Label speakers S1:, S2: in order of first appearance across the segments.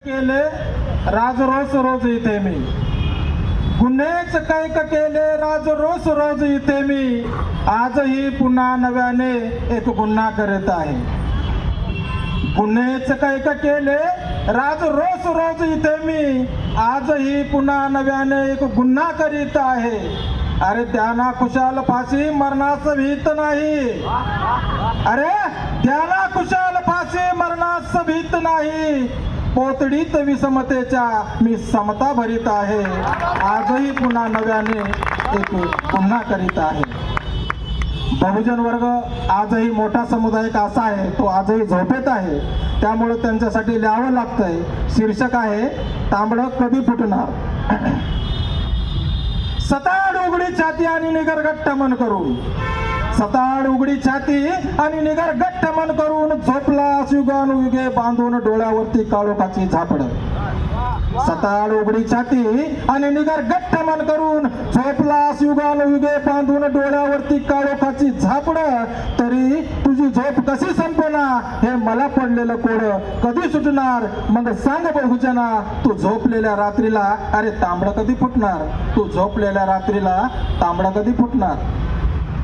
S1: केले राज रोज रोज इथे मी, गुन्हेच कैक केले राज रोज रोज इथे मी, आजही पुन्हा नव्याने एक गुन्हा करत आहे. गुन्हेच कैक केले राज रोज रोज इथे मी, आजही पुन्हा नव्याने एक गुन्हा करीत आहे. अरे त्याना खुशाल फाशी मरणास भीत नाही, अरे त्याला कुशाल फाशी मरणास भीत नाही. पोतडीत विषमतेच्या मी समता भरीत आहे, आजही पुन्हा नव्याने एक पुन्हा करीत आहे. बहुजन वर्ग आजही मोठा समुदाय असा आहे, तो आजही झोपेत आहे. त्यामुळे त्यांच्यासाठी लिहावं लागतंय. शीर्षक आहे तांबडं कधी फुटणार. सताड उघडी छाती आणि निगर गट्ट मन करून, सताड उघडी छाती आणि निगर गट्ट मन करून, झोपला युगानुयुगे बांधून डोळ्यावरती काळोखाची झापड. सताड उघडी छाती आणि निगर गट्ट मन करून, झोपला युगानुयुगे बांधून डोळ्यावरती काळोखाची झापड. तरी तुझी झोप कशी संपणार हे मला पडलेलं कोड कधी सुटणार. मग सांग बहुजना तू झोपलेल्या रात्रीला अरे तांबडं कधी फुटणार. तू झोपलेल्या रात्रीला तांबडं कधी फुटणार.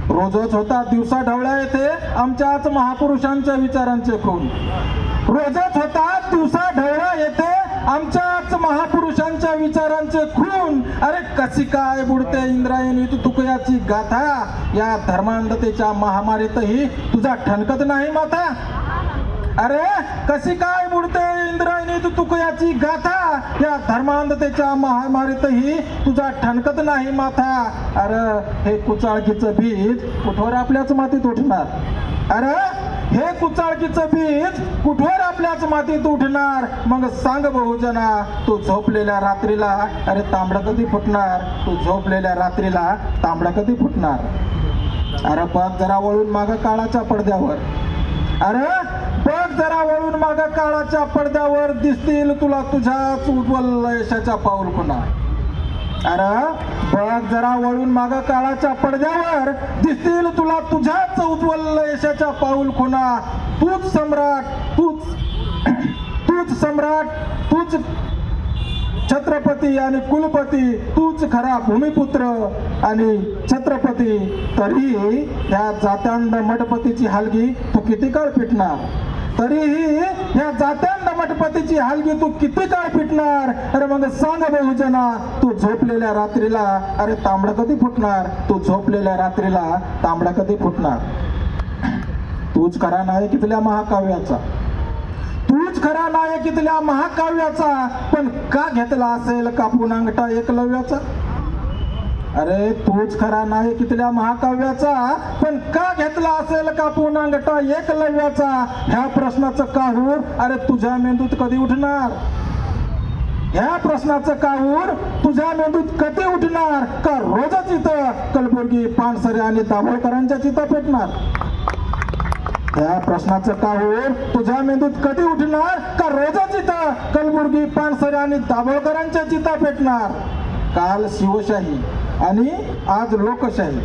S1: रोजच होता दिवसा ढवळ्या येते आमच्याच महापुरुषांच्या विचारांचे खून. रोजच होता दिवसा ढवळ्या येते आमच्याच महापुरुषांच्या विचारांचे खून. अरे कशी काय बुडते इंद्रायणी तू तुकयाची गाथा, या धर्मांधतेच्या महामारीतही तुझा ठणकत नाही माथा. अरे कशी काय बुडते इंद्रायणी तू तुकयाची गाथा, या धर्मांधतेच्या महामारीतही तुझा ठणकत नाही माथा. अरे हे कुचाळकीचं बीज कुठवर आपल्याच मातीत उठणार. अरे हे कुचाळकीचं बीज कुठवर आपल्याच मातीत उठणार. मग सांग बहुजना तू झोपलेल्या रात्रीला अरे तांबडा कधी फुटणार. तू झोपलेल्या रात्रीला तांबडा कधी फुटणार. अरे बघ जरा वळून माग काळाच्या पडद्यावर, अरे बघ जरा वळून माग काळाच्या पडद्यावर, दिसतील तुला तुझ्याच उज्ज्वल यशाच्या पाऊल खुणा. अरे बघ जरा वळून माग काळाच्या पडद्यावर, दिसतील तुला तुझ्याच उज्ज्वल यशाच्या पाऊल खुणा. तूच सम्राट, तूच सम्राट, तूच छत्रपती आणि कुलपती, तूच खरा भूमिपुत्र आणि छत्रपती. तरीही ह्या जात्यांड मठपतीची हलगी तू किती काळ पिटणार. तरीही ह्या जात्यांड मठपतीची हलगी तू किती काळ पिटणार. अरे मग सांग बहुजना तू झोपलेल्या रात्रीला अरे तांबडा कधी फुटणार. तू झोपलेल्या रात्रीला तांबडा कधी फुटणार. तूच खरा नायक इथल्या महाकाव्याचा, तूच खरा नायक इथल्या महाकाव्याचा, पण का घेतला असेल कापून अंगठा एकलव्याचा. अरे तूच खरा नायक इथल्या महाकाव्याचा, पण का घेतला असेल कापून अंगठा एकलव्याचा. ह्या प्रश्नाचं काहूर अरे तुझ्या मेंदूत कधी उठणार. ह्या प्रश्नाचं काहूर तुझ्या मेंदूत कधी उठणार. का रोजच इथं कलबुर्गी पानसरे आणि दाभोळकरांच्या चिता पेटणार. या प्रश्नाचं काहूर तुझ्या मेंदूत कधी उठणार. का रोजच इथं कलबुर्गी पानसरे आणि दाभोळकरांच्या चिता पेटणार. काल शिवशाही आणि आज लोकशाही,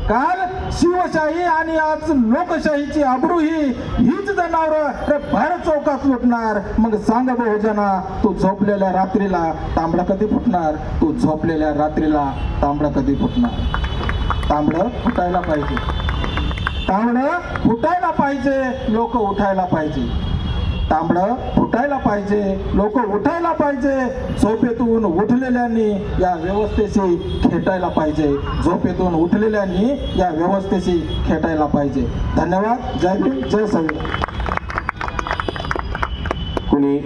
S1: काल शिवशाही आणि आज लोकशाहीची आबरू हीच जनावर भर चौकात लुटणार. मग सांग बहुजना तू झोपलेल्या रात्रीला तांबडा कधी फुटणार. तू झोपलेल्या रात्रीला तांबडा कधी फुटणार. तांबडं फुटायला पाहिजे, तांबडं फुटायला पाहिजे, लोक उठायला पाहिजे. तांबडं फुटायला पाहिजे, लोक उठायला पाहिजे. झोपेतून उठलेल्यांनी या व्यवस्थेशी खेटायला पाहिजे. झोपेतून उठलेल्यांनी या व्यवस्थेशी खेटायला पाहिजे. धन्यवाद. जय भीम, जय संविधान.
S2: कुणी